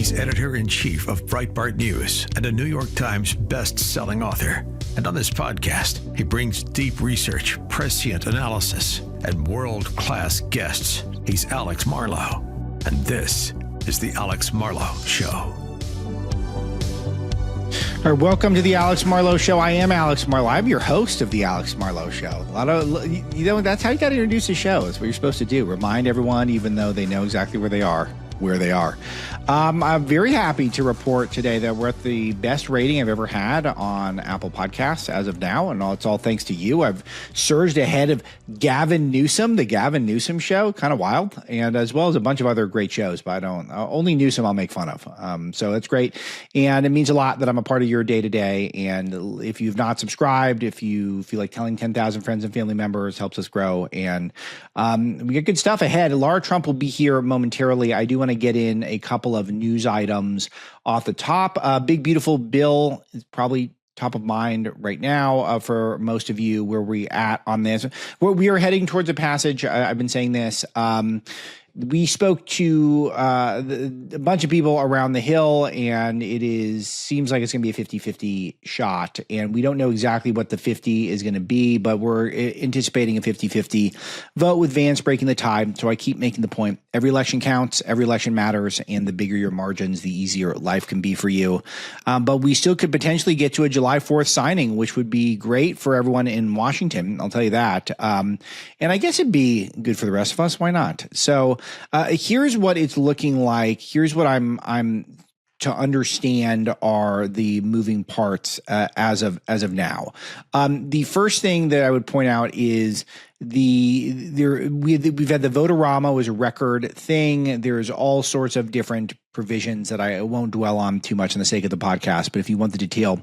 He's editor-in-chief of Breitbart News and a New York Times best-selling author. And on this podcast, he brings deep research, prescient analysis, and world-class guests. He's Alex Marlow, and this is The Alex Marlow Show. All right, welcome to The Alex Marlow Show. I am Alex Marlow. I'm your host of The Alex Marlow Show. That's how you got to introduce the show. It's what you're supposed to do. Remind everyone, even though they know exactly where they are. I'm very happy to report today that we're at the best rating I've ever had on Apple Podcasts as of now, and it's all thanks to you. I've surged ahead of Gavin Newsom, the Gavin Newsom Show, kind of wild, and as well as a bunch of other great shows, but only Newsom I'll make fun of. So that's great, and it means a lot that I'm a part of your day-to-day, and if you've not subscribed, if you feel like telling 10,000 friends and family members helps us grow, and we got good stuff ahead. Lara Trump will be here momentarily. I do want to get in a couple of news items off the top. Big, beautiful bill is probably top of mind right now for most of you. Where we at on this? We are heading towards a passage. I've been saying this. We spoke to a bunch of people around the Hill, and seems like it's going to be a 50-50 shot. And we don't know exactly what the 50 is going to be, but we're anticipating a 50-50 vote with Vance breaking the tie. So I keep making the point. Every election counts. Every election matters. And the bigger your margins, the easier life can be for you. But we still could potentially get to a July 4th signing, which would be great for everyone in Washington. I'll tell you that. And I guess it'd be good for the rest of us. Why not? So here's what it's looking like. Here's what I'm to understand are the moving parts as of now. The first thing that I would point out is we've had the Vote-A-Rama was a record thing. There's all sorts of different provisions that I won't dwell on too much in the sake of the podcast. But if you want the detail,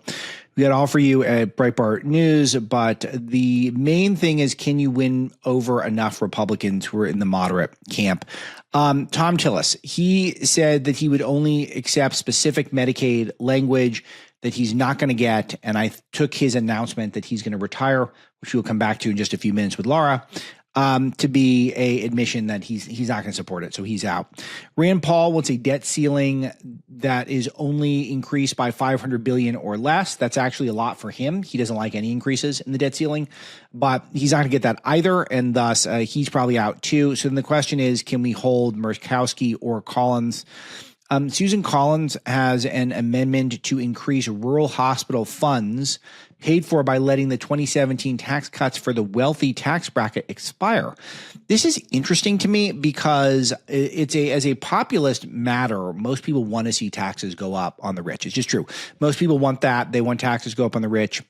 we got it all for you at Breitbart News. But the main thing is, can you win over enough Republicans who are in the moderate camp? Tom Tillis, he said that he would only accept specific Medicaid language that he's not going to get. And I took his announcement that he's going to retire, which we'll come back to in just a few minutes with Lara, to be a admission that he's not going to support it. So he's out. Rand Paul wants a debt ceiling that is only increased by $500 billion or less. That's actually a lot for him. He doesn't like any increases in the debt ceiling, but he's not going to get that either. And thus he's probably out too. So then the question is, can we hold Murkowski or Collins? Susan Collins has an amendment to increase rural hospital funds paid for by letting the 2017 tax cuts for the wealthy tax bracket expire. This is interesting to me because as a populist matter, most people want to see taxes go up on the rich. It's just true. Most people want that. They want taxes to go up on the rich.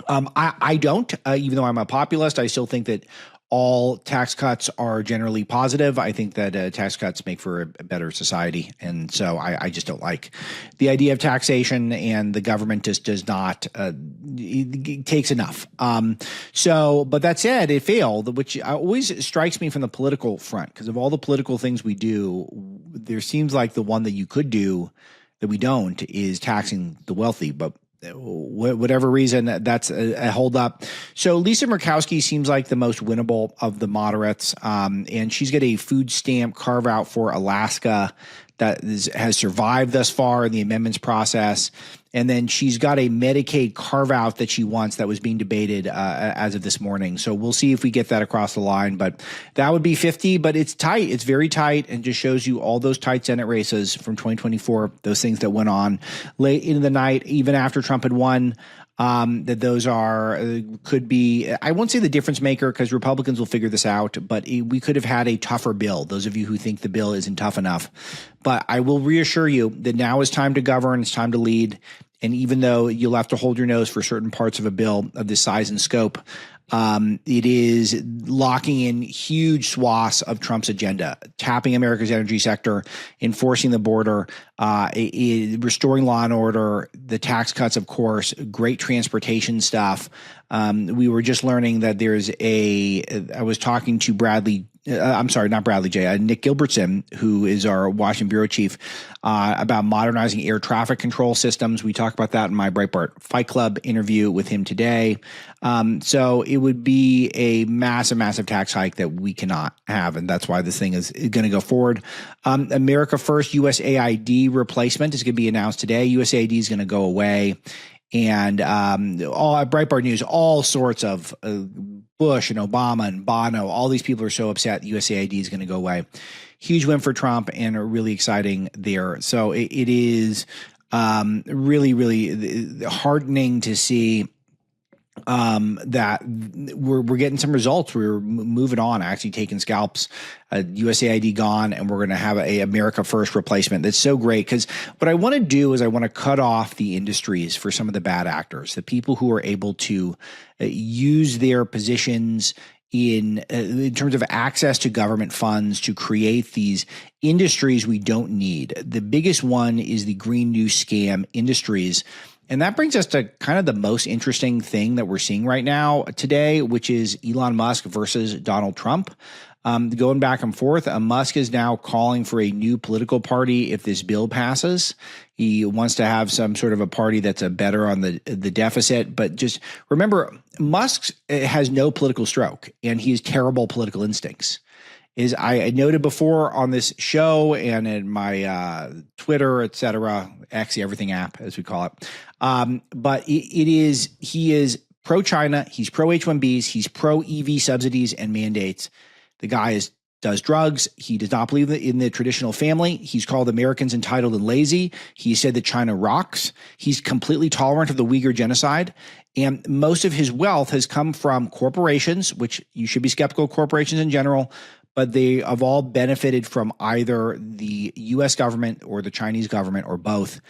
I don't, even though I'm a populist, I still think that all tax cuts are generally positive. I think that tax cuts make for a better society. And so I just don't like the idea of taxation, and the government just does not, it takes enough. But that said, it failed, which always strikes me from the political front, because of all the political things we do, there seems like the one that you could do that we don't is taxing the wealthy. But whatever reason, that's a holdup. So Lisa Murkowski seems like the most winnable of the moderates, and she's got a food stamp carve out for Alaska that has survived thus far in the amendments process. And then she's got a Medicaid carve out that she wants that was being debated as of this morning. So we'll see if we get that across the line. But that would be 50, but it's tight. It's very tight, and just shows you all those tight Senate races from 2024, those things that went on late into the night, even after Trump had won. That those could be, I won't say the difference maker, because Republicans will figure this out, but we could have had a tougher bill. Those of you who think the bill isn't tough enough, but I will reassure you that now is time to govern. It's time to lead. And even though you'll have to hold your nose for certain parts of a bill of this size and scope, it is locking in huge swaths of Trump's agenda, tapping America's energy sector, enforcing the border, restoring law and order, the tax cuts, of course, great transportation stuff. We were just learning that I was talking to Bradley I'm sorry, not Bradley Jay, Nick Gilbertson, who is our Washington bureau chief, about modernizing air traffic control systems. We talk about that in my Breitbart Fight Club interview with him today. So it would be a massive, massive tax hike that we cannot have, and that's why this thing is going to go forward. America First USAID replacement is going to be announced today. USAID is going to go away. And all at Breitbart News, all sorts of Bush and Obama and Bono, all these people are so upset USAID is going to go away. Huge win for Trump and really exciting there. So it is really, really heartening to see that we're getting some results. We're moving on, actually taking scalps, USAID gone, and we're going to have a America First replacement. That's so great, because what I want to do is I want to cut off the industries for some of the bad actors, the people who are able to use their positions in terms of access to government funds to create these industries we don't need. The biggest one is the green new scam industries. And that brings us to kind of the most interesting thing that we're seeing right now today, which is Elon Musk versus Donald Trump. Going back and forth, Musk is now calling for a new political party if this bill passes. He wants to have some sort of a party that's a better on the deficit. But just remember, Musk has no political stroke, and he has terrible political instincts. Is I noted before on this show and in my Twitter, et cetera, X, everything app, as we call it. But he is pro-China. He's pro-H-1Bs. He's pro-EV subsidies and mandates. The guy does drugs. He does not believe in the traditional family. He's called Americans entitled and lazy. He said that China rocks. He's completely tolerant of the Uyghur genocide. And most of his wealth has come from corporations, which you should be skeptical of corporations in general, but they have all benefited from either the U.S. government or the Chinese government or both.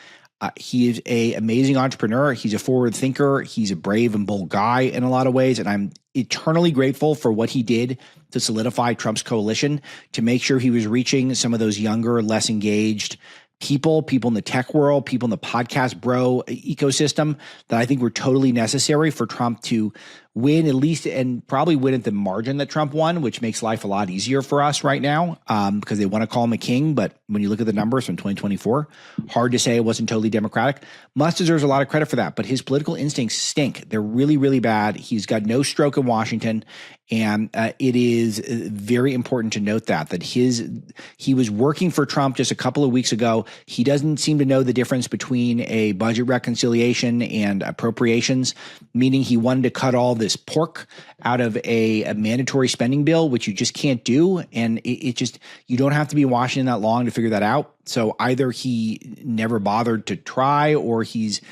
He is an amazing entrepreneur. He's a forward thinker. He's a brave and bold guy in a lot of ways. And I'm eternally grateful for what he did to solidify Trump's coalition, to make sure he was reaching some of those younger, less engaged people in the tech world, people in the podcast bro ecosystem that I think were totally necessary for Trump to win, at least, and probably win at the margin that Trump won, which makes life a lot easier for us right now, because they want to call him a king. But when you look at the numbers from 2024, hard to say it wasn't totally democratic. Musk deserves a lot of credit for that, but his political instincts stink. They're really, really bad. He's got no stroke in Washington. And it is very important to note that he was working for Trump just a couple of weeks ago. He doesn't seem to know the difference between a budget reconciliation and appropriations, meaning he wanted to cut all this pork out of a mandatory spending bill, which you just can't do. And you don't have to be in Washington that long to figure that out. So either he never bothered to try, or he's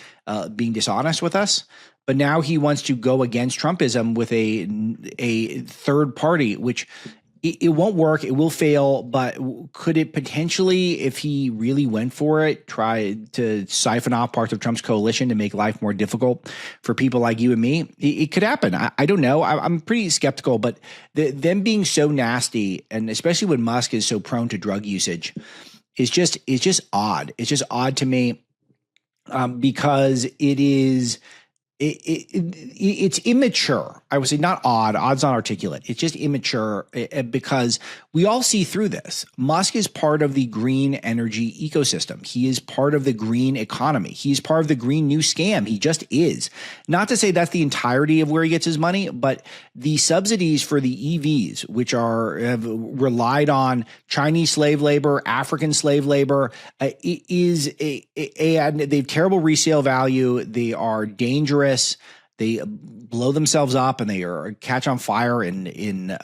being dishonest with us. But now he wants to go against Trumpism with a third party, which it won't work. It will fail. But could it potentially, if he really went for it, try to siphon off parts of Trump's coalition to make life more difficult for people like you and me? It could happen. I don't know. I'm pretty skeptical. But them being so nasty, and especially when Musk is so prone to drug usage, is just odd. It's just odd to me, because it is. It's immature. I would say not odd. Odd's not articulate. It's just immature, because we all see through this. Musk is part of the green energy ecosystem. He is part of the green economy. He's part of the green new scam. He just is. Not to say that's the entirety of where he gets his money, but the subsidies for the EVs, which have relied on Chinese slave labor, African slave labor, they have terrible resale value. They are dangerous. They blow themselves up, and they catch on fire in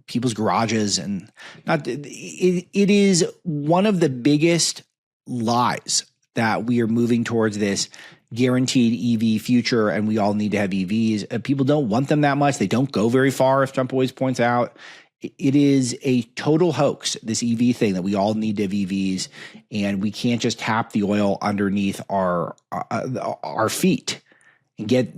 people's garages. And it is one of the biggest lies that we are moving towards this guaranteed EV future, and we all need to have EVs. People don't want them that much. They don't go very far, as Trump always points out. It is a total hoax, this EV thing, that we all need to have EVs, and we can't just tap the oil underneath our feet and get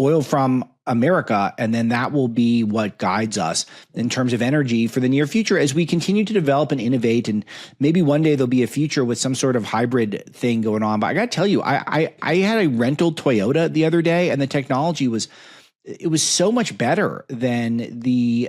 oil from America, and then that will be what guides us in terms of energy for the near future as we continue to develop and innovate. And maybe one day there'll be a future with some sort of hybrid thing going on. But I got to tell you, I had a rental Toyota the other day, and the technology was it was so much better than the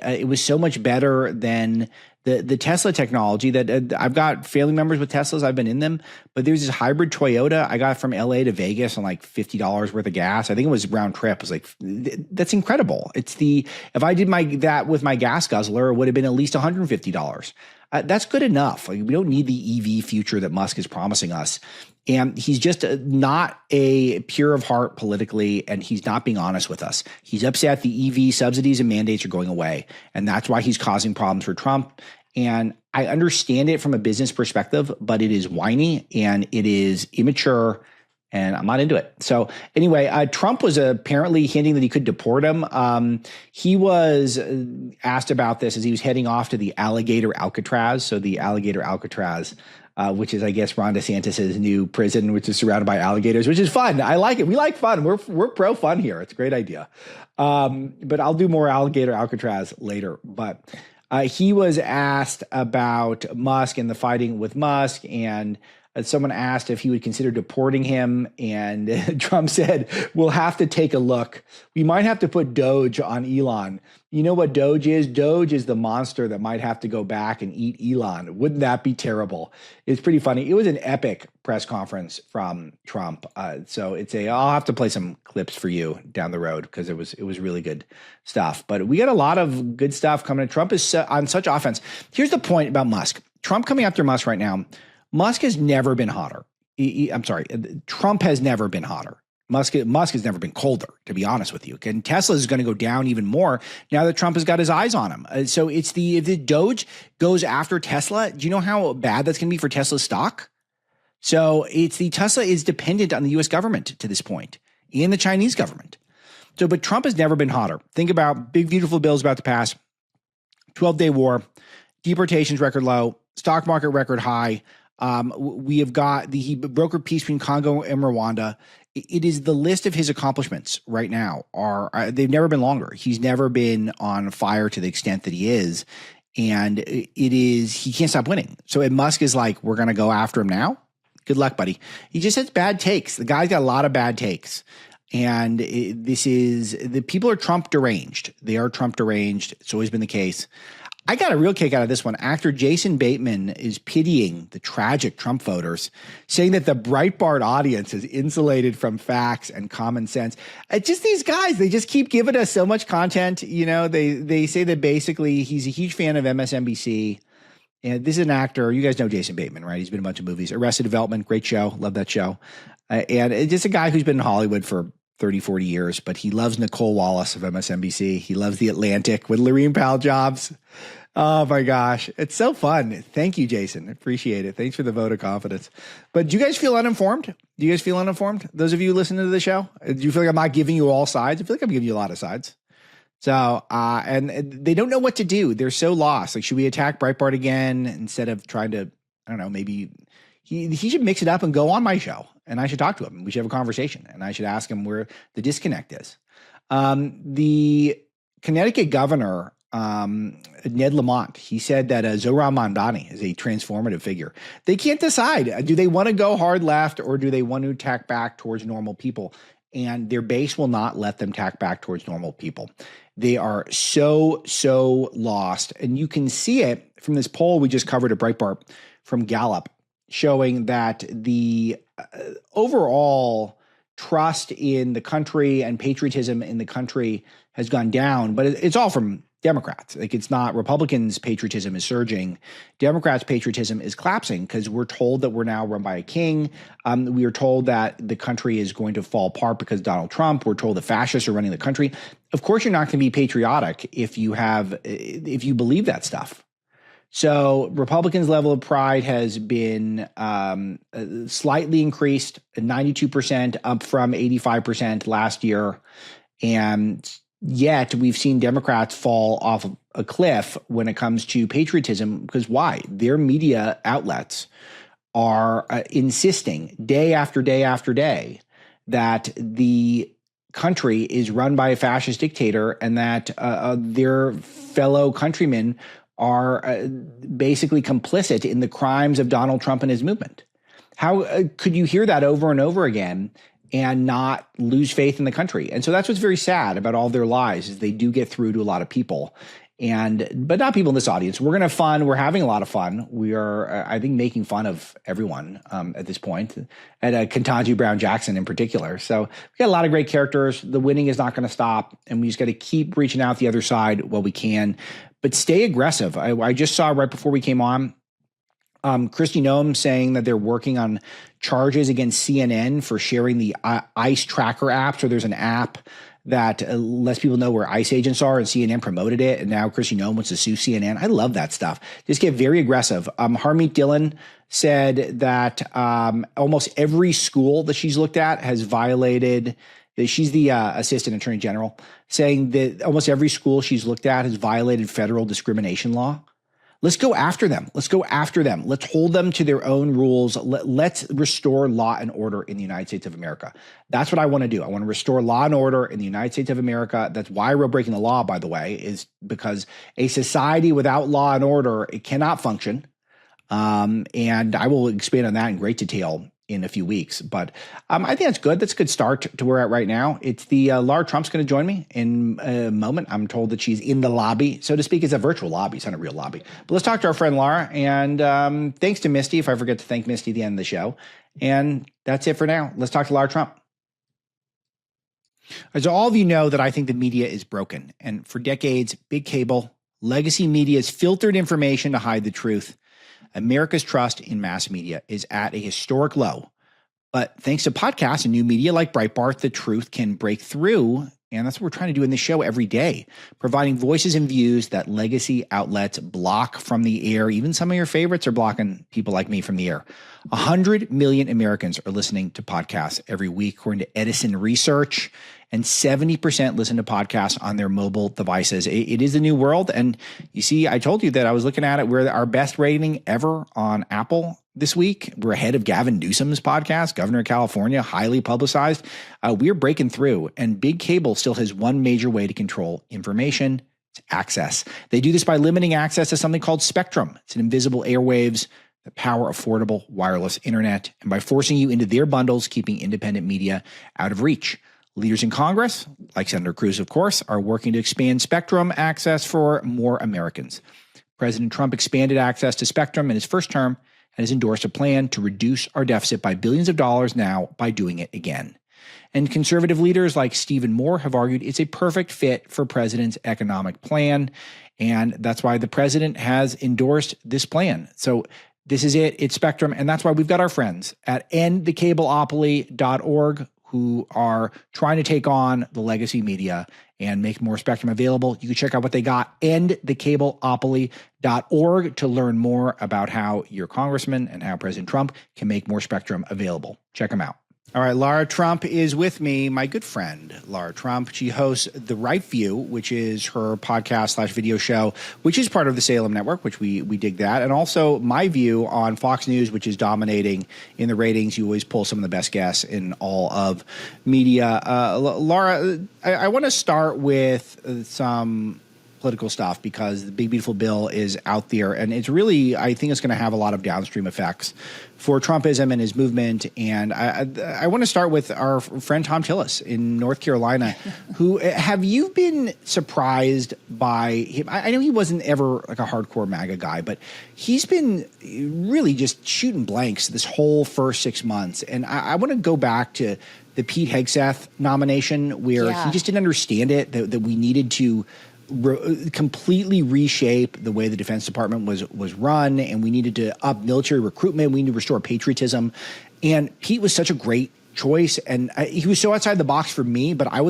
Tesla technology that I've got family members with Teslas. I've been in them, but there's this hybrid Toyota I got from LA to Vegas on like $50 worth of gas. I think it was round trip. It was like, that's incredible. If I did that with my gas guzzler, it would have been at least $150. That's good enough. Like, we don't need the EV future that Musk is promising us. And he's just not a pure of heart politically, and he's not being honest with us. He's upset the EV subsidies and mandates are going away, and that's why he's causing problems for Trump. And I understand it from a business perspective, but it is whiny and it is immature, and I'm not into it. So anyway, Trump was apparently hinting that he could deport him. He was asked about this as he was heading off to the Alligator Alcatraz. So the Alligator Alcatraz, which is, I guess, Ron DeSantis' new prison, which is surrounded by alligators, which is fun. I like it. We like fun. We're pro fun here. It's a great idea. But I'll do more Alligator Alcatraz later. But he was asked about Musk and the fighting with Musk, and someone asked if he would consider deporting him, and Trump said, we'll have to take a look. We might have to put Doge on Elon. You know what Doge is? Doge is the monster that might have to go back and eat Elon. Wouldn't that be terrible? It's pretty funny. It was an epic press conference from Trump. So I'll have to play some clips for you down the road because it was really good stuff. But we got a lot of good stuff coming. Trump is on such offense. Here's the point about Musk. Trump coming after Musk right now. Musk has never been hotter. Trump has never been hotter. Musk has never been colder, to be honest with you. And Tesla is going to go down even more now that Trump has got his eyes on him. So if the Doge goes after Tesla, do you know how bad that's going to be for Tesla's stock? So Tesla is dependent on the U.S. government to this point and the Chinese government. So, but Trump has never been hotter. Think about big, beautiful bills about to pass, 12-day war, deportations record low, stock market record high. We have got he brokered peace between Congo and Rwanda. It is the list of his accomplishments right now they've never been longer. He's never been on fire to the extent that he is. And he can't stop winning. So Musk is like, we're going to go after him now. Good luck, buddy. He just has bad takes. The guy's got a lot of bad takes. And the people are Trump deranged. They are Trump deranged. It's always been the case. I got a real kick out of this one. Actor Jason Bateman is pitying the tragic Trump voters, saying that the Breitbart audience is insulated from facts and common sense. Just these guys, they just keep giving us so much content. You know, they say that basically he's a huge fan of MSNBC. And this is an actor. You guys know Jason Bateman, right? He's been in a bunch of movies. Arrested Development, great show. Love that show. And it's just a guy who's been in Hollywood for 30, 40 years, but he loves Nicole Wallace of MSNBC. He loves The Atlantic with Lorene Powell Jobs. Oh my gosh. It's so fun. Thank you, Jason. Appreciate it. Thanks for the vote of confidence. But do you guys feel uninformed? Do you guys feel uninformed? Those of you listening to the show, do you feel like I'm not giving you all sides? I feel like I'm giving you a lot of sides. So, and they don't know what to do. They're so lost. Like, should we attack Breitbart again instead of trying to, I don't know, maybe he should mix it up and go on my show, and I should talk to him. We should have a conversation, and I should ask him where the disconnect is. The Connecticut governor, Ned Lamont, he said that Zohran Mamdani is a transformative figure. They can't decide. Do they want to go hard left or do they want to tack back towards normal people? And their base will not let them tack back towards normal people. They are so lost. And you can see it from this poll we just covered at Breitbart from Gallup, showing that the overall trust in the country and patriotism in the country has gone down, but it's all from Democrats. Like, it's not Republicans' patriotism is surging. Democrats' patriotism is collapsing because we're told that we're now run by a king. We are told that the country is going to fall apart because of Donald Trump. We're told the fascists are running the country. Of course, you're not going to be patriotic if you believe that stuff. So Republicans' level of pride has been slightly increased, 92%, up from 85% last year. And yet we've seen Democrats fall off a cliff when it comes to patriotism. Because why? Their media outlets are insisting day after day after day that the country is run by a fascist dictator and that their fellow countrymen are basically complicit in the crimes of Donald Trump and his movement. How could you hear that over and over again and not lose faith in the country. And so that's what's very sad about all their lies is they do get through to a lot of people. But not people in this audience. We're going to have fun. We're having a lot of fun. We are, I think, making fun of everyone at this point, and Ketanji Brown Jackson in particular. So we got a lot of great characters. The winning is not going to stop, and we just got to keep reaching out the other side while we can. But stay aggressive. I just saw right before we came on, Kristi Noem saying that they're working on charges against CNN for sharing the ICE tracker app. So there's an app that lets people know where ICE agents are, and CNN promoted it. And now Kristi Noem wants to sue CNN. I love that stuff. Just get very aggressive. Harmeet Dillon said that almost every school that she's looked at has violated. She's the assistant attorney general, saying that almost every school she's looked at has violated federal discrimination law. Let's go after them. Let's go after them. Let's hold them to their own rules. Let's restore law and order in the United States of America. That's what I want to do. I want to restore law and order in the United States of America. That's why I wrote Breaking the Law, by the way, is because a society without law and order, it cannot function. And I will expand on that in great detail in a few weeks. But I think that's good. That's a good start to where we're at right now. It's the Lara Trump's going to join me in a moment. I'm told that she's in the lobby, so to speak. It's a virtual lobby. It's not a real lobby. But let's talk to our friend Lara. And thanks to Misty, if I forget to thank Misty at the end of the show. And that's it for now. Let's talk to Lara Trump. As all of you know that I think the media is broken. And for decades, big cable, legacy media has filtered information to hide the truth. America's trust in mass media is at a historic low. But thanks to podcasts and new media like Breitbart, the truth can break through. And that's what we're trying to do in this show every day, providing voices and views that legacy outlets block from the air. Even some of your favorites are blocking people like me from the air. 100 million Americans are listening to podcasts every week, according to Edison Research, and 70% listen to podcasts on their mobile devices. It is the new world. And you see, I told you that I was looking at it. We're our best rating ever on Apple this week. We're ahead of Gavin Newsom's podcast, Governor of California, highly publicized. We're breaking through, and big cable still has one major way to control information. It's access. They do this by limiting access to something called spectrum. It's an invisible airwaves that power affordable wireless internet, and by forcing you into their bundles, keeping independent media out of reach. Leaders in Congress, like Senator Cruz, of course, are working to expand spectrum access for more Americans. President Trump expanded access to spectrum in his first term and has endorsed a plan to reduce our deficit by billions of dollars now by doing it again. And conservative leaders like Stephen Moore have argued it's a perfect fit for president's economic plan. And that's why the president has endorsed this plan. So this is it. It's spectrum. And that's why we've got our friends at endthecableopoly.org who are trying to take on the legacy media and make more spectrum available. You can check out what they got, endthecableopoly.org, to learn more about how your congressman and how President Trump can make more spectrum available. Check them out. All right, Lara Trump is with me, my good friend, Lara Trump. She hosts The Right View, which is her podcast/video show, which is part of the Salem Network, which we dig that. And also My View on Fox News, which is dominating in the ratings. You always pull some of the best guests in all of media. Lara, I want to start with some political stuff because the Big Beautiful Bill is out there, and it's really, I think it's going to have a lot of downstream effects for Trumpism and his movement. And I want to start with our friend Tom Tillis in North Carolina, who, have you been surprised by him? I know he wasn't ever like a hardcore MAGA guy, but he's been really just shooting blanks this whole first 6 months. And I want to go back to the Pete Hegseth nomination where he just didn't understand it, that we needed to completely reshape the way the Defense Department was run, and we needed to up military recruitment. We need to restore patriotism. And Pete was such a great choice, and he was so outside the box for me, but I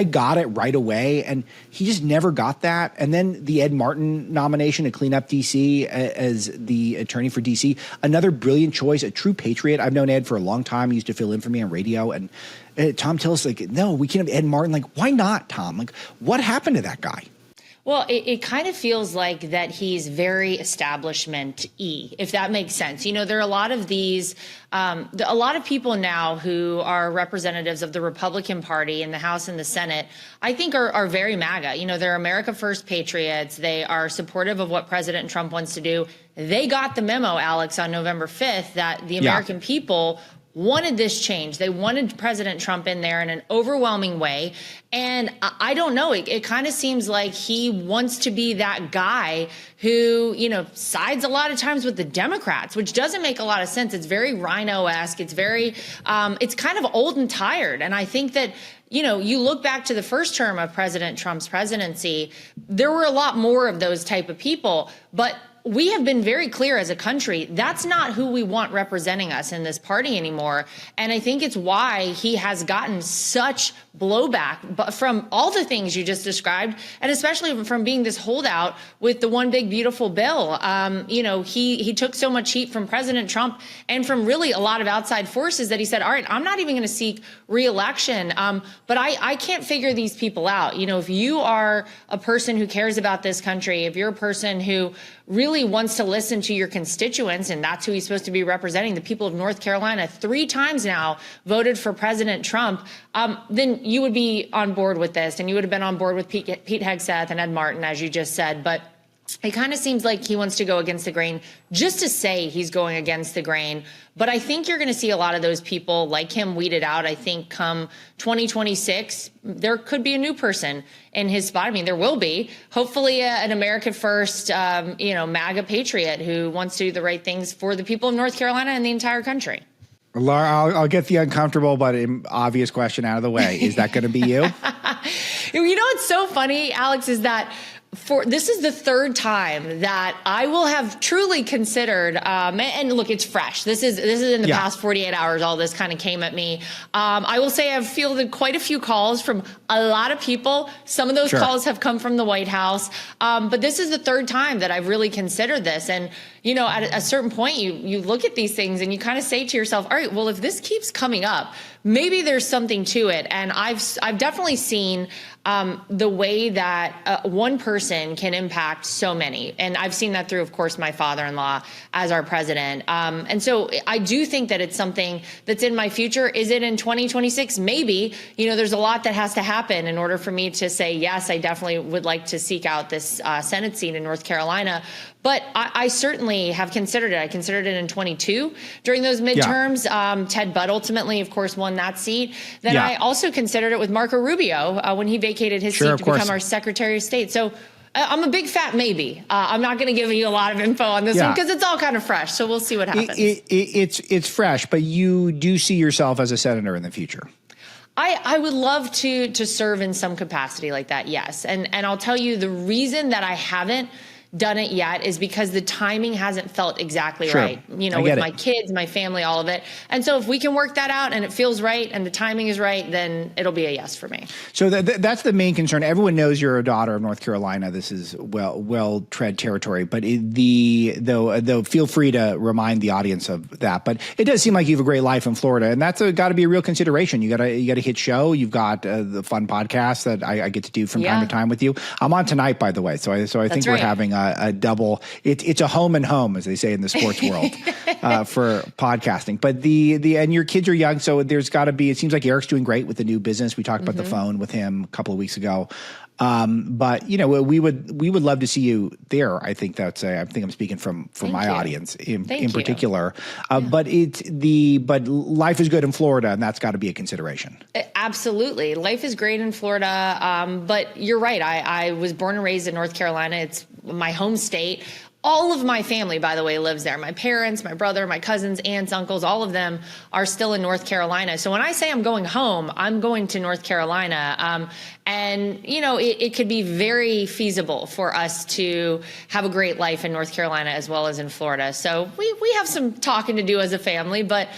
got it right away, and he just never got that. And then the Ed Martin nomination to clean up D.C. as the attorney for D.C., another brilliant choice, a true patriot. I've known Ed for a long time. He used to fill in for me on radio, and Tom Tillis, like, no, we can't have Ed Martin. Like, why not, Tom? Like, what happened to that guy? Well, it kind of feels like that he's very establishment-y, if that makes sense. You know, there are a lot of these, a lot of people now who are representatives of the Republican Party in the House and the Senate, I think are very MAGA. You know, they're America First patriots. They are supportive of what President Trump wants to do. They got the memo, Alex, on November 5th that the American people wanted this change. They wanted President Trump in there in an overwhelming way. And I don't know, it kind of seems like he wants to be that guy who, sides a lot of times with the Democrats, which doesn't make a lot of sense. It's very Rhino-esque. It's very, it's kind of old and tired. And I think that, you look back to the first term of President Trump's presidency, there were a lot more of those type of people, but we have been very clear as a country, that's not who we want representing us in this party anymore. And I think it's why he has gotten such blowback from all the things you just described, and especially from being this holdout with the one big beautiful bill. He took so much heat from President Trump and from really a lot of outside forces that he said, all right, I'm not even going to seek re-election. But I can't figure these people out. If you are a person who cares about this country, if you're a person who really wants to listen to your constituents, and that's who he's supposed to be representing, the people of North Carolina, 3 times now voted for President Trump, then you would be on board with this, and you would have been on board with Pete Hegseth and Ed Martin, as you just said. But it kind of seems like he wants to go against the grain just to say he's going against the grain. But I think you're going to see a lot of those people like him weeded out. I think come 2026, there could be a new person in his spot. I mean, there will be, hopefully an America First, MAGA patriot who wants to do the right things for the people of North Carolina and the entire country. Lara, I'll get the uncomfortable but obvious question out of the way. Is that going to be you? What's so funny, Alex, is that this is the 3rd time that I will have truly considered, and look, it's fresh. This is in the past 48 hours, all this kind of came at me. I will say I've fielded quite a few calls from a lot of people. Some of those calls have come from the White House. But this is the 3rd time that I've really considered this. And, at a certain point, you look at these things and you kind of say to yourself, all right, well, if this keeps coming up, maybe there's something to it. And I've definitely seen the way that one person can impact so many. And I've seen that through, of course, my father-in-law as our president. And so I do think that it's something that's in my future. Is it in 2026? Maybe. There's a lot that has to happen in order for me to say, yes, I definitely would like to seek out this Senate seat in North Carolina. But I certainly have considered it. I considered it in 22 during those midterms. Yeah. Ted Budd ultimately, of course, won that seat. Then I also considered it with Marco Rubio when he vacated his seat to become our Secretary of State. So I'm a big fat maybe. I'm not going to give you a lot of info on this one because it's all kind of fresh. So we'll see what happens. It's fresh, but you do see yourself as a senator in the future. I would love to serve in some capacity like that, yes. And I'll tell you the reason that I haven't done it yet is because the timing hasn't felt exactly right, with my kids, my family, all of it. And so if we can work that out and it feels right and the timing is right, then it'll be a yes for me. So that's the main concern. Everyone knows you're a daughter of North Carolina. This is well tread territory, but though feel free to remind the audience of that. But it does seem like you have a great life in Florida, and that's got to be a real consideration. You got a hit show. You've got the fun podcast that I get to do from time to time with you. I'm on tonight, by the way. So I think we're having a double. It's a home and home, as they say in the sports world, for podcasting. But and your kids are young, so there's got to be. It seems like Eric's doing great with the new business. We talked about the phone with him a couple of weeks ago. But we would love to see you there. I think I'm speaking from my audience in particular. But but life is good in Florida, and that's got to be a consideration. Absolutely, life is great in Florida. But you're right. I was born and raised in North Carolina. It's my home state. All of my family, by the way, lives there. My parents, my brother, my cousins, aunts, uncles, all of them are still in North Carolina. So when I say I'm going home, I'm going to North Carolina. And, it could be very feasible for us to have a great life in North Carolina as well as in Florida. So we have some talking to do as a family, but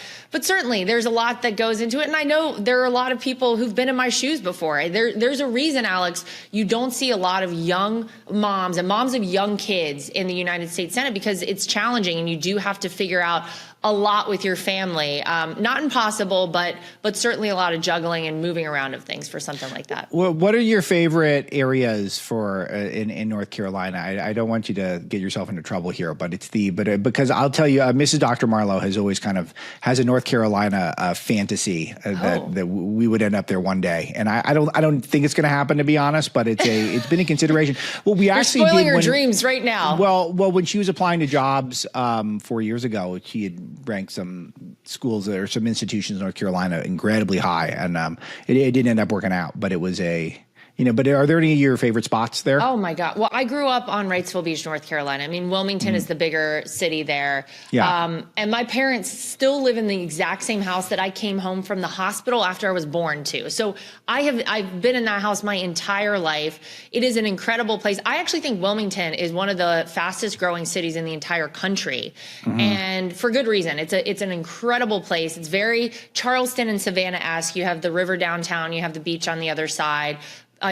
certainly there's a lot that goes into it. And I know there are a lot of people who've been in my shoes before. There's a reason, Alex, you don't see a lot of young moms and moms of young kids in the United States Senate because it's challenging and you do have to figure out a lot with your family. Not impossible, but certainly a lot of juggling and moving around of things for something like that. Well, what are your favorite areas for in North Carolina? I don't want you to get yourself into trouble here, but because I'll tell you, Mrs. Dr. Marlow has always has a North Carolina fantasy that we would end up there one day, and I don't think it's going to happen, to be honest. But it's been a consideration. Well, we actually You're spoiling her dreams right now. Well, when she was applying to jobs 4 years ago, she had ranked some schools or some institutions in North Carolina incredibly high, and it didn't end up working out. But it was but are there any of your favorite spots there? Oh my God. Well, I grew up on Wrightsville Beach, North Carolina. I mean, Wilmington is the bigger city there. Yeah. And my parents still live in the exact same house that I came home from the hospital after I was born to. So I've been in that house my entire life. It is an incredible place. I actually think Wilmington is one of the fastest growing cities in the entire country. And for good reason. It's an incredible place. It's very Charleston and Savannah-esque. You have the river downtown, you have the beach on the other side.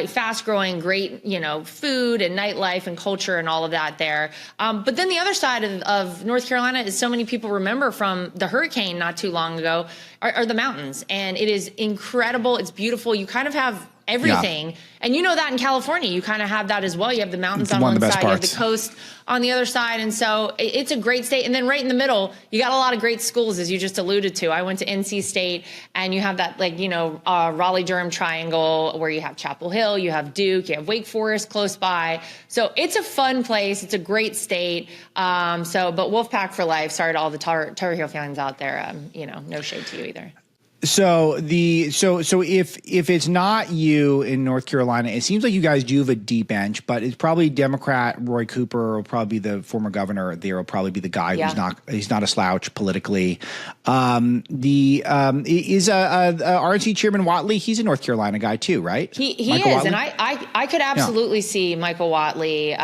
Fast growing, great, food and nightlife and culture and all of that there. But then the other side of North Carolina is so many people remember from the hurricane not too long ago are the mountains. And it is incredible. It's beautiful. You kind of have everything. Yeah. And that in California, you kind of have that as well. You have the mountains on one side, you have the coast on the other side. And so it's a great state. And then right in the middle, you got a lot of great schools, as you just alluded to. I went to NC State, and you have that Raleigh-Durham triangle where you have Chapel Hill, you have Duke, you have Wake Forest close by. So it's a fun place. It's a great state. But Wolfpack for life. Sorry to all the Tar Heel fans out there. No shade to you either. So if it's not you in North Carolina, it seems like you guys do have a deep bench, but it's probably Democrat Roy Cooper will probably be the former governor there. Will probably be the guy he's not a slouch politically. RNC Chairman Whatley, he's a North Carolina guy too, right? He is, Whatley? And I could absolutely see Michael Whatley,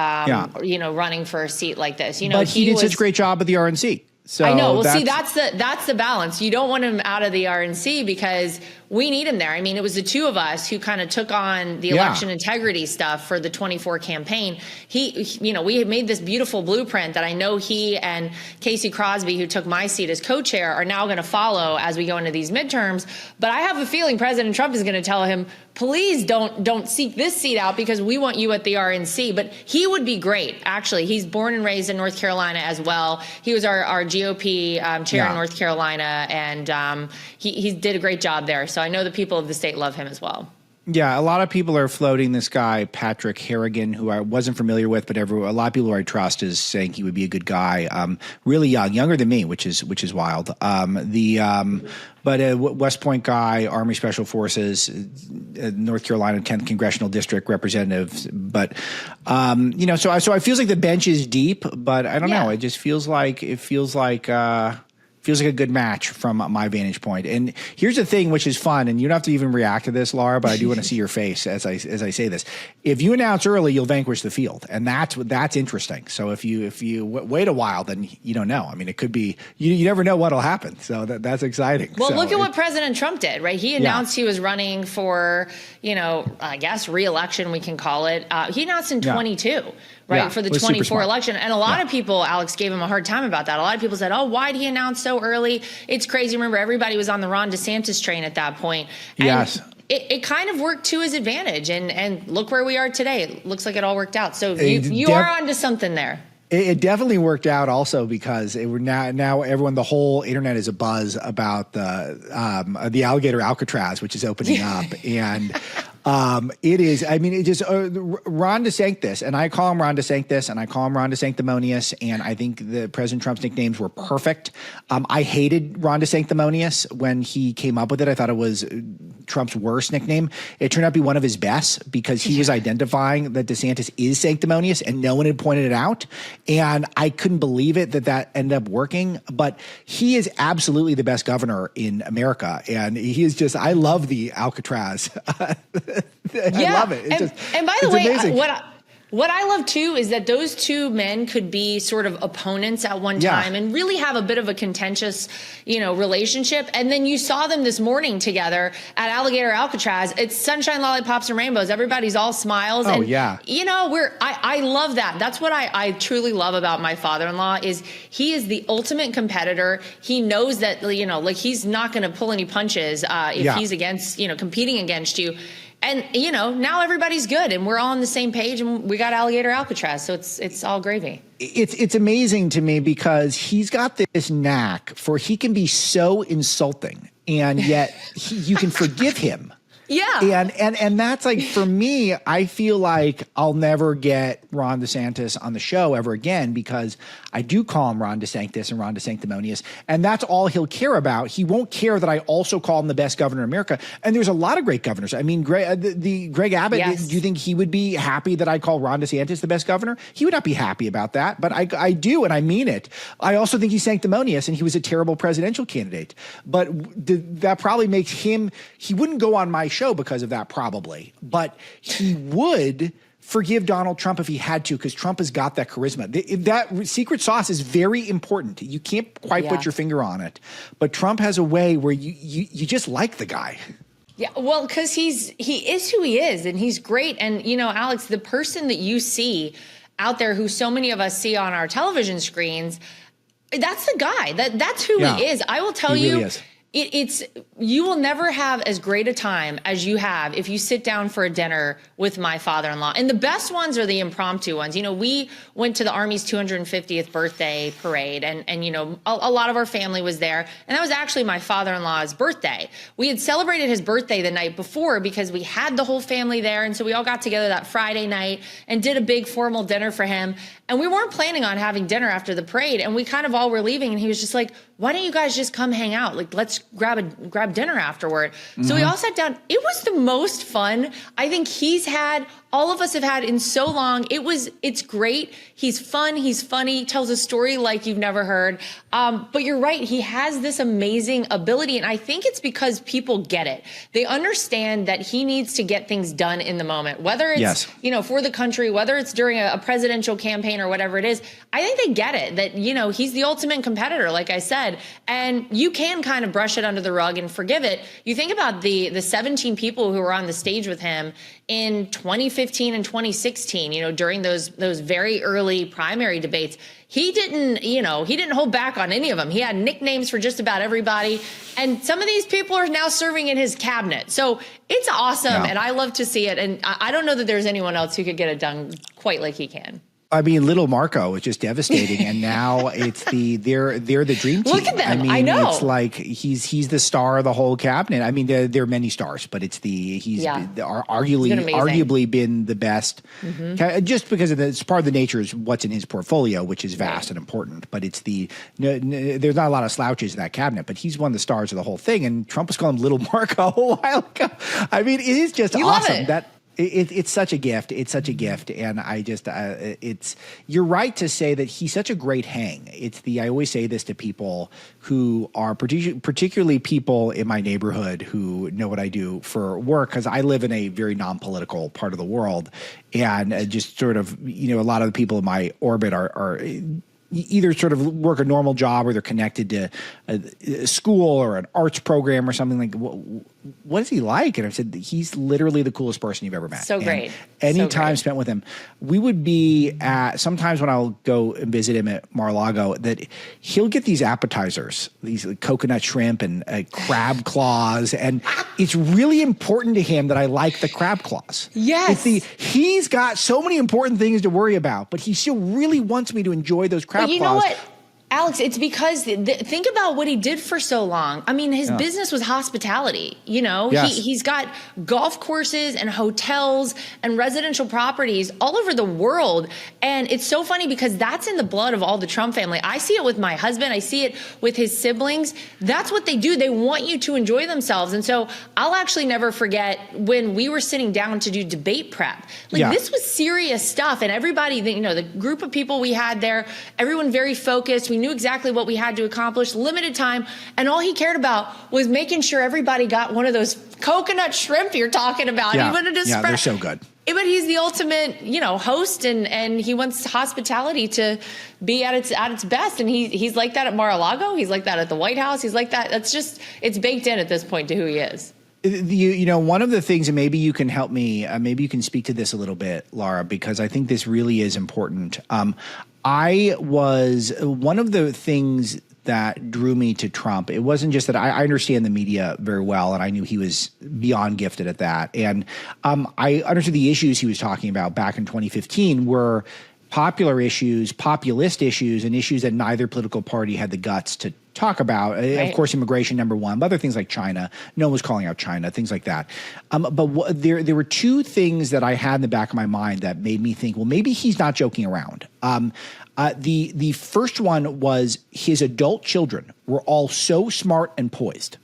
running for a seat like this. But he did such a great job at the RNC. So I know. Well, that's the balance. You don't want him out of the RNC because we need him there. I mean, it was the two of us who kind of took on the election integrity stuff for the 24 campaign. We had made this beautiful blueprint that I know he and Casey Crosby, who took my seat as co-chair, are now going to follow as we go into these midterms. But I have a feeling President Trump is going to tell him, please don't seek this seat out because we want you at the RNC. But he would be great. Actually, he's born and raised in North Carolina as well. He was our GOP chair in North Carolina, and he did a great job there. So I know the people of the state love him as well. Yeah, a lot of people are floating this guy, Patrick Harrigan, who I wasn't familiar with, but a lot of people who I trust is saying he would be a good guy. Really young, younger than me, which is wild. But a West Point guy, Army Special Forces, North Carolina 10th Congressional District representative. But so it feels like the bench is deep, but I don't know. It just feels like a good match from my vantage point. And here's the thing, which is fun, and you don't have to even react to this, Lara, but I do want to see your face as I say this. If you announce early, you'll vanquish the field, and that's interesting. So if you wait a while, then you don't know. I mean, it could be you never know what'll happen. So that's exciting. Well, look at what President Trump did, right? He announced he was running for, I guess re-election, we can call it. He announced in 22. Right, for the 24 election. And a lot of people, Alex, gave him a hard time about that. A lot of people said, why'd he announce so early? It's crazy. Remember, everybody was on the Ron DeSantis train at that point. And yes. It kind of worked to his advantage. And look where we are today. It looks like it all worked out. So you are onto something there. It definitely worked out also because now everyone, the whole internet is abuzz about the alligator Alcatraz, which is opening up. And it is, I mean, it just, Ron DeSantis, and I call him Ron DeSantis, and I call him Ron DeSanctimonious, and I think the President Trump's nicknames were perfect. I hated Ron DeSanctimonious when he came up with it. I thought it was Trump's worst nickname. It turned out to be one of his best because he was identifying that DeSantis is sanctimonious, and no one had pointed it out. And I couldn't believe it that ended up working, but he is absolutely the best governor in America. And he is just, I love the Alcatraz. I love it. And by the way, what I love too is that those two men could be sort of opponents at one time and really have a bit of a contentious, relationship. And then you saw them this morning together at Alligator Alcatraz. It's sunshine, lollipops, and rainbows. Everybody's all smiles. I love that. That's what I truly love about my father-in-law is he is the ultimate competitor. He knows that, he's not going to pull any punches if he's against, competing against you. And, now everybody's good and we're all on the same page and we got Alligator Alcatraz. So it's all gravy. It's amazing to me because he's got this knack for he can be so insulting and yet you can forgive him. Yeah. And that's like, for me, I feel like I'll never get Ron DeSantis on the show ever again, because I do call him Ron DeSanctus and Ron DeSanctimonious, and that's all he'll care about. He won't care that I also call him the best governor in America. And there's a lot of great governors. I mean, Greg Abbott, Yes. do you think he would be happy that I call Ron DeSantis the best governor? He would not be happy about that, but I do, and I mean it. I also think he's sanctimonious, and he was a terrible presidential candidate. But that probably makes him, he wouldn't go on my show because of that, probably, but he would forgive Donald Trump if he had to, because Trump has got that charisma. That secret sauce is very important. You can't quite put your finger on it, but Trump has a way where you just like the guy. Yeah, well, because he is who he is, and he's great. And, you know, Alex, the person that you see out there who so many of us see on our television screens, that's the guy. That's who he is. I will tell you. Really It's you will never have as great a time as you have if you sit down for a dinner with my father-in-law. And the best ones are the impromptu ones. You know, we went to the Army's 250th birthday parade, and you know, a lot of our family was there. And that was actually my father-in-law's birthday. We had celebrated his birthday the night before because we had the whole family there. And so we all got together that Friday night and did a big formal dinner for him. And we weren't planning on having dinner after the parade. And we kind of all were leaving. And he was just like, why don't you guys just come hang out? Like, let's grab dinner afterward. Mm-hmm. So we all sat down. It was the most fun I think all of us have had in so long. It's great. He's fun. He's funny. Tells a story like you've never heard. But you're right. He has this amazing ability. And I think it's because people get it. They understand that he needs to get things done in the moment, whether it's, you know, for the country, whether it's during a presidential campaign or whatever it is. I think they get it that, you know, he's the ultimate competitor, like I said, and you can kind of brush it under the rug and forgive it. You think about the 17 people who were on the stage with him in 2015 and 2016, you know, during those very early primary debates. He didn't hold back on any of them. He had nicknames for just about everybody. And some of these people are now serving in his cabinet. So it's awesome. And I love to see it. And I don't know that there's anyone else who could get it done quite like he can. I mean, little Marco was just devastating, and now it's they're the dream team. Look at them! I mean, I know. It's like he's the star of the whole cabinet. I mean, there are many stars, but he's arguably been the best, just because it's part of the nature is what's in his portfolio, which is vast and important. But it's there's not a lot of slouches in that cabinet, but he's one of the stars of the whole thing. And Trump was calling him Little Marco a while ago. I mean, it is just awesome that. It's such a gift. It's such a gift. And I just, you're right to say that he's such a great hang. I always say this to people who are particularly people in my neighborhood who know what I do for work, because I live in a very non-political part of the world. And just sort of, you know, a lot of the people in my orbit are either sort of work a normal job or they're connected to a school or an arts program or something. Like, what is he like? And I've said, he's literally the coolest person you've ever met. So great. Any time spent with him, we would be sometimes when I'll go and visit him at Mar-a-Lago, that he'll get these appetizers, these coconut shrimp and crab claws. And it's really important to him that I like the crab claws. Yes. He's got so many important things to worry about, but he still really wants me to enjoy those crab claws. You know what? Alex, it's because think about what he did for so long. I mean, his business was hospitality. You know, he's got golf courses and hotels and residential properties all over the world. And it's so funny because that's in the blood of all the Trump family. I see it with my husband. I see it with his siblings. That's what they do. They want you to enjoy themselves. And so I'll actually never forget when we were sitting down to do debate prep. This was serious stuff. And everybody, you know, the group of people we had there, everyone very focused. We knew exactly what we had to accomplish, limited time, and all he cared about was making sure everybody got one of those coconut shrimp you're talking about. Yeah, they're so good. But he's the ultimate, you know, host, and he wants hospitality to be at its best, and he's like that at Mar-a-Lago. He's like that at the White House. He's like that. It's baked in at this point to who he is. You know, one of the things, and maybe you can help me, maybe you can speak to this a little bit, Lara, because I think this really is important. One of the things that drew me to Trump, it wasn't just that I understand the media very well, and I knew he was beyond gifted at that. And I understood the issues he was talking about back in 2015 were popular issues, populist issues, and issues that neither political party had the guts to talk about. Right. Of course, immigration, number one, but other things like China. No one was calling out China, things like that. There were two things that I had in the back of my mind that made me think, well, maybe he's not joking around. The first one was his adult children were all so smart and poised.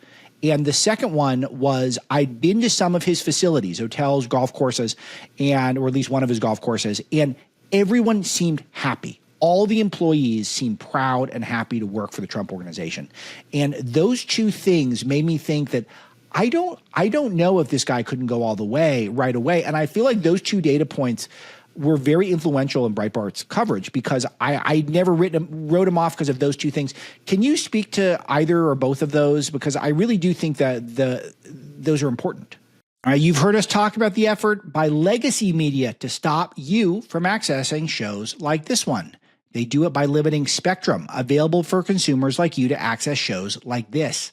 And the second one was I'd been to some of his facilities, hotels, golf courses, or at least one of his golf courses, and everyone seemed happy. All the employees seemed proud and happy to work for the Trump organization. And those two things made me think that I don't know if this guy couldn't go all the way right away. And I feel like those two data points were very influential in Breitbart's coverage because I never wrote him off because of those two things. Can you speak to either or both of those? Because I really do think that those are important. All right, you've heard us talk about the effort by legacy media to stop you from accessing shows like this one. They do it by limiting spectrum available for consumers like you to access shows like this.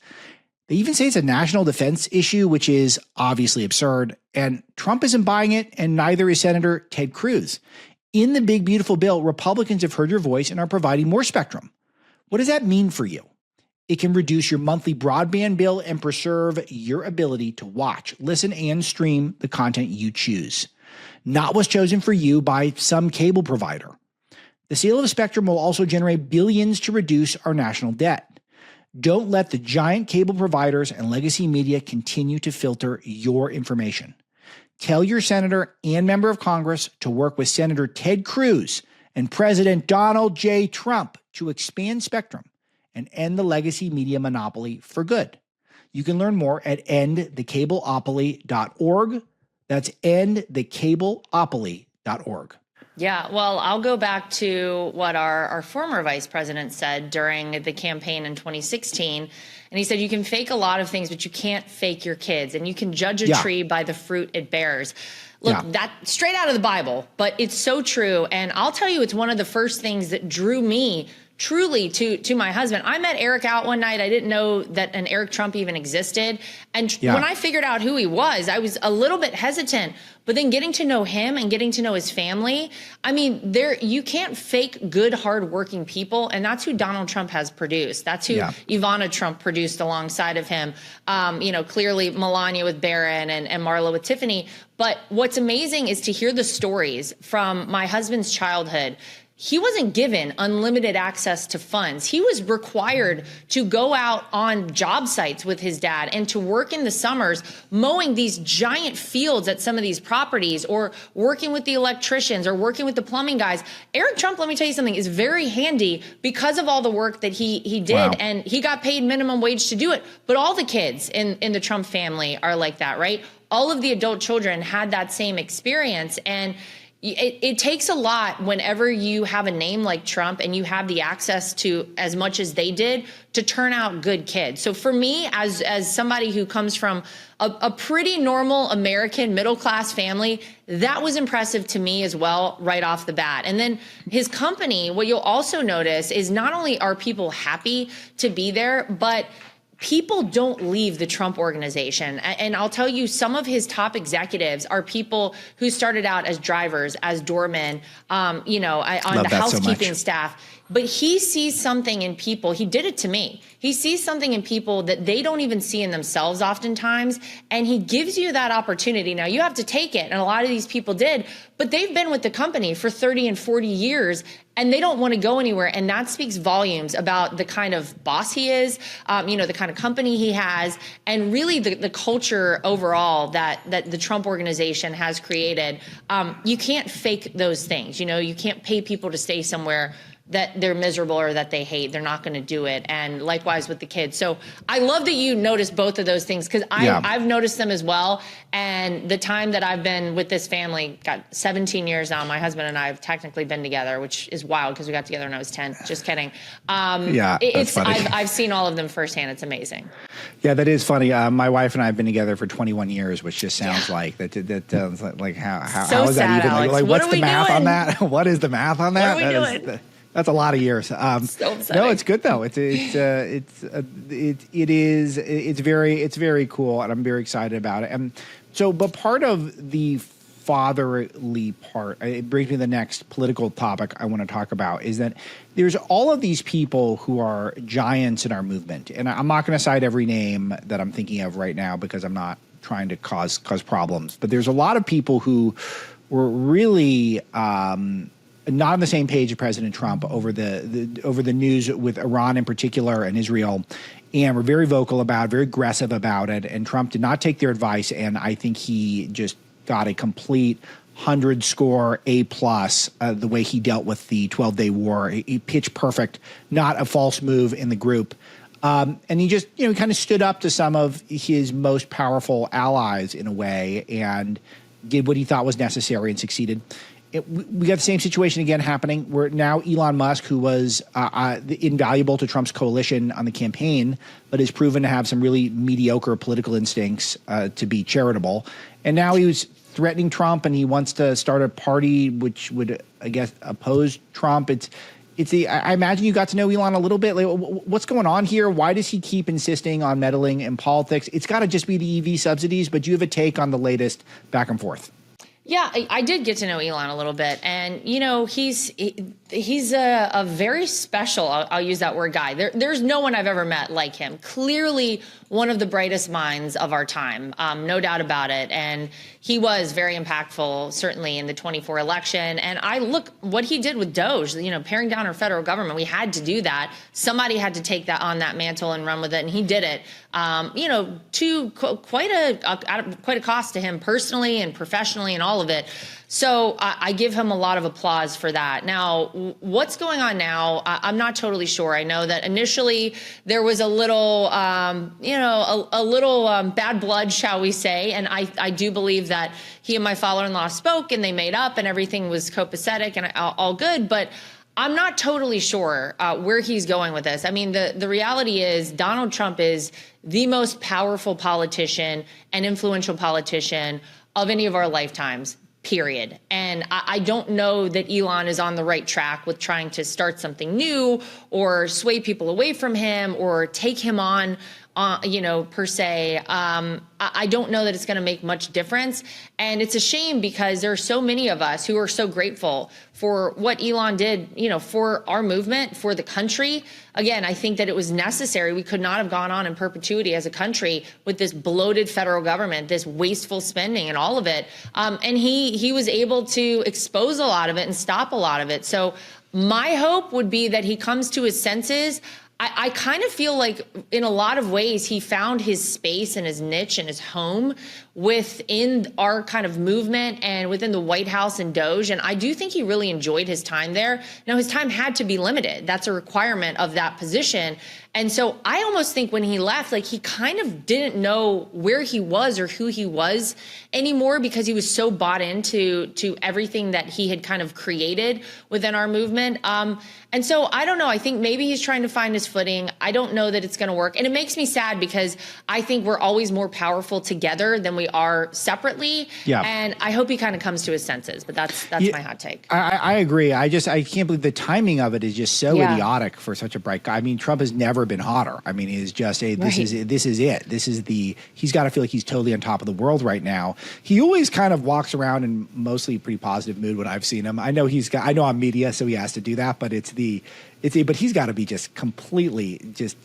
They even say it's a national defense issue, which is obviously absurd. And Trump isn't buying it, and neither is Senator Ted Cruz. In the big, beautiful bill, Republicans have heard your voice and are providing more spectrum. What does that mean for you? It can reduce your monthly broadband bill and preserve your ability to watch, listen, and stream the content you choose. Not what's chosen for you by some cable provider. The sale of spectrum will also generate billions to reduce our national debt. Don't let the giant cable providers and legacy media continue to filter your information. Tell your senator and member of Congress to work with Senator Ted Cruz and President Donald J. Trump to expand spectrum and end the legacy media monopoly for good. You can learn more at endthecableopoly.org. That's endthecableopoly.org. Yeah, well, I'll go back to what our former vice president said during the campaign in 2016. And he said, you can fake a lot of things, but you can't fake your kids. And you can judge a tree by the fruit it bears. Look, that's straight out of the Bible, but it's so true. And I'll tell you, it's one of the first things that drew me truly to my husband. I met Eric out one night. I didn't know that an Eric Trump even existed. And when I figured out who he was, I was a little bit hesitant. But then getting to know him and getting to know his family, I mean, you can't fake good, hardworking people. And that's who Donald Trump has produced. That's who Ivana Trump produced alongside of him. Clearly Melania with Barron and Marlo with Tiffany. But what's amazing is to hear the stories from my husband's childhood. He wasn't given unlimited access to funds. He was required to go out on job sites with his dad and to work in the summers mowing these giant fields at some of these properties or working with the electricians or working with the plumbing guys. Eric Trump, let me tell you something, is very handy because of all the work that he did. Wow. And he got paid minimum wage to do it. But all the kids in the Trump family are like that, right? All of the adult children had that same experience. And it takes a lot whenever you have a name like Trump and you have the access to as much as they did to turn out good kids. So for me, as somebody who comes from a pretty normal American middle-class family, that was impressive to me as well right off the bat. And then his company, what you'll also notice is not only are people happy to be there, but people don't leave the Trump organization. And I'll tell you, some of his top executives are people who started out as drivers, as doormen, on the housekeeping staff. But he sees something in people. He did it to me. He sees something in people that they don't even see in themselves oftentimes. And he gives you that opportunity. Now, you have to take it. And a lot of these people did. But they've been with the company for 30 and 40 years. And they don't want to go anywhere. And that speaks volumes about the kind of boss he is, the kind of company he has, and really the culture overall that the Trump organization has created. You can't fake those things. You can't pay people to stay somewhere that they're miserable or that they hate. They're not going to do it. And likewise with the kids. So I love that you noticed both of those things because I've noticed them as well. And the time that I've been with this family, got 17 years now. My husband and I have technically been together, which is wild because we got together when I was 10. Just kidding. That's funny. I've seen all of them firsthand. It's amazing. Yeah, that is funny. My wife and I have been together for 21 years, which just sounds like that like how so is sad, that even Alex. like what's the math doing? on that? What is the math on that? What are we doing? That's a lot of years. So upsetting. No, it's good though. It's very cool, and I'm very excited about it. And so, but part of the fatherly part, it brings me to the next political topic I want to talk about, is that there's all of these people who are giants in our movement. And I'm not going to cite every name that I'm thinking of right now because I'm not trying to cause problems. But there's a lot of people who were really not on the same page as President Trump over the news with Iran in particular and Israel, and were very vocal about it, very aggressive about it. And Trump did not take their advice, and I think he just got a complete 100-score A+, the way he dealt with the 12-day war. He pitched perfect, not a false move in the group. And he just, kind of stood up to some of his most powerful allies in a way and did what he thought was necessary and succeeded. We got the same situation again happening where now Elon Musk, who was invaluable to Trump's coalition on the campaign, but has proven to have some really mediocre political instincts to be charitable. And now he was threatening Trump, and he wants to start a party which would, I guess, oppose Trump. I imagine you got to know Elon a little bit. Like, what's going on here? Why does he keep insisting on meddling in politics? It's got to just be the EV subsidies, but do you have a take on the latest back and forth? Yeah, I did get to know Elon a little bit, and he's a very special, I'll use that word, guy. There's no one I've ever met like him. Clearly one of the brightest minds of our time, no doubt about it. And he was very impactful, certainly in the 24 election. And I look what he did with Doge, paring down our federal government. We had to do that. Somebody had to take that mantle and run with it, and he did it. To quite a cost to him personally and professionally and all of it. So I give him a lot of applause for that. Now, what's going on now? I'm not totally sure. I know that initially there was a little, bad blood, shall we say. And I do believe that he and my father-in-law spoke and they made up and everything was copacetic and all good. But I'm not totally sure where he's going with this. I mean, the reality is Donald Trump is the most powerful politician and influential politician of any of our lifetimes. Period. And I don't know that Elon is on the right track with trying to start something new or sway people away from him or take him on, per se. I don't know that it's going to make much difference. And it's a shame because there are so many of us who are so grateful for what Elon did, for our movement, for the country. Again, I think that it was necessary. We could not have gone on in perpetuity as a country with this bloated federal government, this wasteful spending and all of it. And he was able to expose a lot of it and stop a lot of it. So my hope would be that he comes to his senses. I kind of feel like in a lot of ways he found his space and his niche and his home within our kind of movement and within the White House and Doge. And I do think he really enjoyed his time there. Now, his time had to be limited. That's a requirement of that position. And so I almost think when he left, like he kind of didn't know where he was or who he was anymore because he was so bought into everything that he had kind of created within our movement. And so I don't know. I think maybe he's trying to find his footing. I don't know that it's going to work. And it makes me sad because I think we're always more powerful together than we are separately. Yeah. And I hope he kind of comes to his senses. But that's my hot take. I agree. I can't believe the timing of it is just so idiotic for such a bright guy. I mean, Trump has never been hotter. I mean, he's just this is it. He's got to feel like he's totally on top of the world right now. He always kind of walks around in mostly a pretty positive mood when I've seen him. I know I'm media, so he has to do that, but but he's got to be just completely just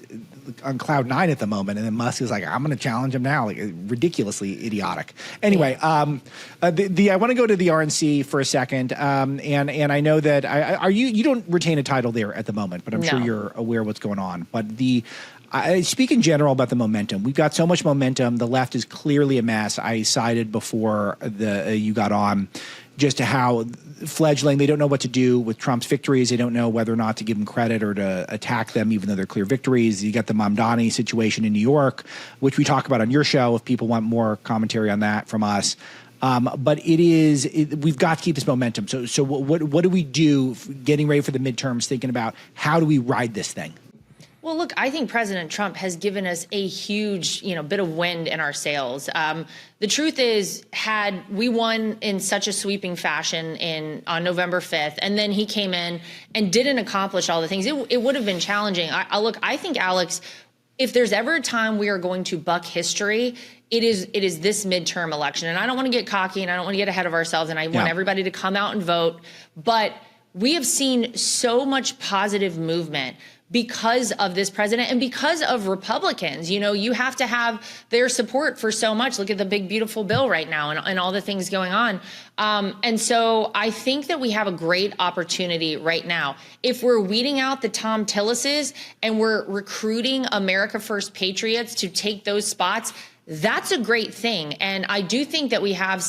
on cloud nine at the moment. And then Musk is like, I'm going to challenge him now, like ridiculously idiotic. Anyway, I want to go to the RNC for a second. And I know that you don't retain a title there at the moment, but I'm sure you're aware of what's going on. But I speak in general about the momentum. We've got so much momentum. The left is clearly a mess. I cited before you got on just to how fledgling, they don't know what to do with Trump's victories. They don't know whether or not to give him credit or to attack them, even though they're clear victories. You got the Mamdani situation in New York, which we talk about on your show if people want more commentary on that from us. But we've got to keep this momentum. So what do we do getting ready for the midterms, thinking about how do we ride this thing? Well, look, I think President Trump has given us a huge, bit of wind in our sails. The truth is, had we won in such a sweeping fashion on November 5th, and then he came in and didn't accomplish all the things, it would have been challenging. I think Alex if there's ever a time we are going to buck history, it is this midterm election. And I don't want to get cocky and I don't want to get ahead of ourselves. And I want everybody to come out and vote. But we have seen so much positive movement because of this president and because of Republicans. You know, you have to have their support for so much. Look at the big, beautiful bill right now and all the things going on. And so I think that we have a great opportunity right now. If we're weeding out the Tom Tillises and we're recruiting America First patriots to take those spots, that's a great thing. And I do think that we have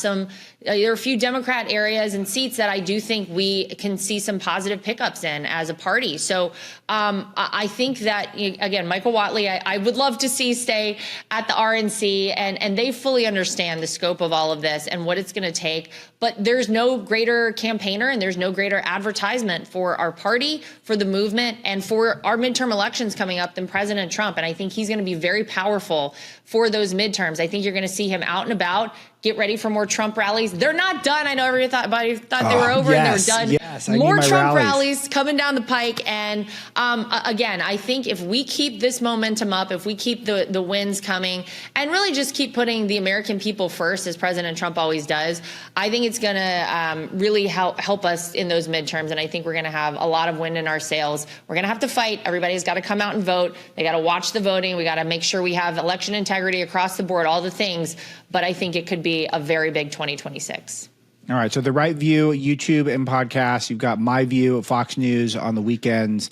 there are a few Democrat areas and seats that I do think we can see some positive pickups in as a party. So I think that, again, Michael Whatley, I would love to see stay at the RNC, and they fully understand the scope of all of this and what it's going to take. But there's no greater campaigner and there's no greater advertisement for our party, for the movement, and for our midterm elections coming up than President Trump. And I think he's going to be very powerful for those midterms. I think you're going to see him out and about. Get ready for more Trump rallies. They're not done. I know everybody thought they were over and they were done. Yes, more Trump rallies coming down the pike. And again, I think if we keep this momentum up, if we keep the wins coming and really just keep putting the American people first, as President Trump always does, I think it's going to really help us in those midterms. And I think we're going to have a lot of wind in our sails. We're going to have to fight. Everybody's got to come out and vote. They got to watch the voting. We got to make sure we have election integrity across the board, all the things. But I think it could be a very big 2026. All right. So The Right View, YouTube and podcast. You've got My View at Fox News on the weekends.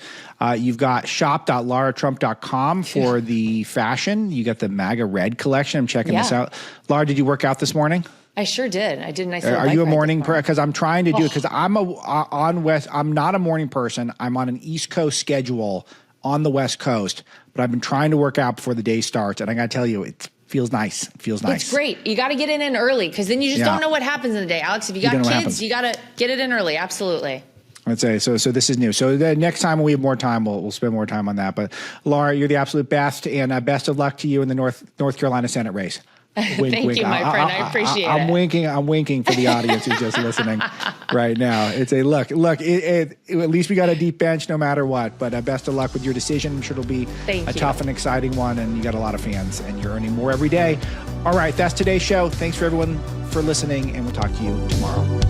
You've got shop.laratrump.com for the fashion. You got the MAGA Red collection. I'm checking this out. Lara, did you work out this morning? I sure did. I did. Are you a morning person? Because I'm trying to do it because I'm I'm not a morning person. I'm on an East Coast schedule on the West Coast, but I've been trying to work out before the day starts. And I got to tell you, feels nice. It feels nice. It's great. You got to get it in early because then you just don't know what happens in the day. Alex, if you got kids, you got to get it in early. Absolutely. I'd say so. So this is new. So the next time we have more time, we'll spend more time on that. But Lara, you're the absolute best, and best of luck to you in the North Carolina Senate race. Wink, Thank you, my friend. I appreciate it. I'm winking for the audience who's just listening right now. It's a look. At least we got a deep bench, no matter what. But best of luck with your decision. I'm sure it'll be tough and exciting one, and you got a lot of fans, and you're earning more every day. All right, that's today's show. Thanks for everyone for listening, and we'll talk to you tomorrow.